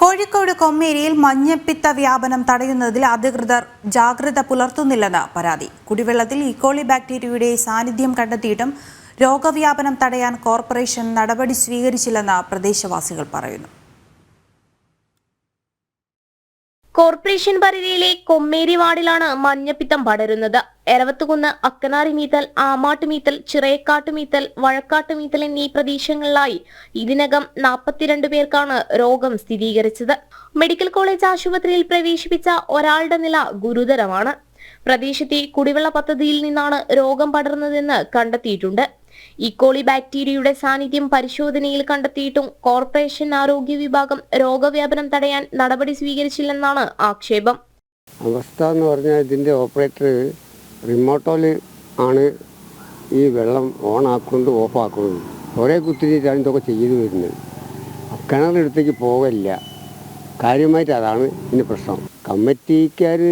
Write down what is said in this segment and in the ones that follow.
കോഴിക്കോട് കൊമ്മേരിയിൽ മഞ്ഞപ്പിത്ത വ്യാപനം തടയുന്നതിൽ അധികൃതർ ജാഗ്രത പുലർത്തുന്നില്ലെന്ന് പരാതി. കുടിവെള്ളത്തിൽ ഇക്കോളി ബാക്ടീരിയയുടെ സാന്നിധ്യം കണ്ടെത്തിയിട്ടും രോഗവ്യാപനം തടയാൻ കോർപ്പറേഷൻ നടപടി സ്വീകരിച്ചില്ലെന്ന് പ്രദേശവാസികൾ പറയുന്നു. കോർപ്പറേഷൻ പരിധിയിലെ കൊമ്മേരി വാർഡിലാണ് മഞ്ഞപ്പിത്തം പടരുന്നത്. എരവത്തുകുന്ന്, അക്കനാരിമീത്തൽ, ആമാട്ടുമീത്തൽ, ചിറയക്കാട്ടുമീത്തൽ, വഴക്കാട്ടുമീത്തൽ എന്നീ പ്രദേശങ്ങളിലായി ഇതിനകം 42 പേർക്കാണ് രോഗം സ്ഥിരീകരിച്ചത്. മെഡിക്കൽ കോളേജ് ആശുപത്രിയിൽ പ്രവേശിപ്പിച്ച ഒരാളുടെ നില ഗുരുതരമാണ്. പ്രദേശത്തെ കുടിവെള്ള പദ്ധതിയിൽ നിന്നാണ് രോഗം പടർന്നതെന്ന് കണ്ടെത്തിയിട്ടുണ്ട്. ഇക്കോളി ബാക്ടീരിയയുടെ സാന്നിധ്യം പരിശോധനയിൽ കണ്ടെത്തിയിട്ടും കോർപ്പറേഷൻ ആരോഗ്യ വിഭാഗം രോഗവ്യാപനം തടയാൻ നടപടി സ്വീകരിച്ചില്ലെന്നാണ് ആക്ഷേപം. അവസ്ഥ എന്ന് പറഞ്ഞാൽ ഇതിൻ്റെ ഓപ്പറേറ്റർ റിമോട്ടോല് ആണ് ഈ വെള്ളം ഓൺ ആക്കുന്നത് ഓഫ് ആക്കുന്നത്. കുറേ കുത്തിരിട്ടാണ് ഇതൊക്കെ ചെയ്തു വരുന്നത്. കിണറിനടുത്തേക്ക് പോകില്ല. കാര്യമായിട്ട് അതാണ് ഇതിൻ്റെ പ്രശ്നം. കമ്മിറ്റിക്കാർ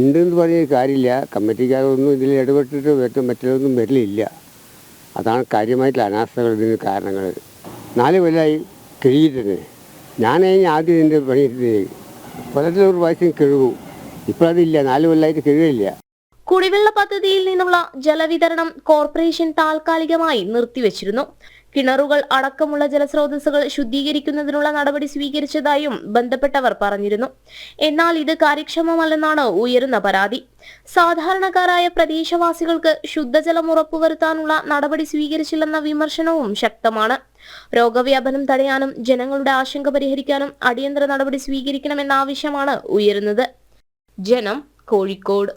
ഉണ്ടെന്ന് പറഞ്ഞ കാര്യമില്ല. കമ്മിറ്റിക്കാരൊന്നും ഇതിൽ ഇടപെട്ടിട്ട് മറ്റൊന്നും വരലില്ല. അതാണ് കാര്യമായിട്ടുള്ള അനാസ്ഥകൾ ഇതിന് കാരണങ്ങൾ. 4 കൊല്ലമായി കഴിയിട്ടുണ്ട്. ആദ്യം ഇതിൻ്റെ പണിയെടുത്ത് കൊല്ലത്തിലൊരു പ്രാവശ്യം കഴുകും. ഇപ്പോഴതില്ല. 4 കൊല്ലമായിട്ട് കഴുകില്ല. കുടിവെള്ള പദ്ധതിയിൽ നിന്നുള്ള ജലവിതരണം കോർപ്പറേഷൻ താൽക്കാലികമായി നിർത്തിവെച്ചിരുന്നു. കിണറുകൾ അടക്കമുള്ള ജലസ്രോതസ്സുകൾ ശുദ്ധീകരിക്കുന്നതിനുള്ള നടപടി സ്വീകരിച്ചതായും ബന്ധപ്പെട്ടവർ പറഞ്ഞിരുന്നു. എന്നാൽ ഇത് കാര്യക്ഷമമല്ലെന്നാണ് ഉയരുന്ന പരാതി. സാധാരണക്കാരായ പ്രദേശവാസികൾക്ക് ശുദ്ധജലം ഉറപ്പുവരുത്താനുള്ള നടപടി സ്വീകരിച്ചില്ലെന്ന വിമർശനവും ശക്തമാണ്. രോഗവ്യാപനം തടയാനും ജനങ്ങളുടെ ആശങ്ക പരിഹരിക്കാനും അടിയന്തര നടപടി സ്വീകരിക്കണമെന്ന ആവശ്യമാണ് ഉയരുന്നത്. ജനം, കോഴിക്കോട്.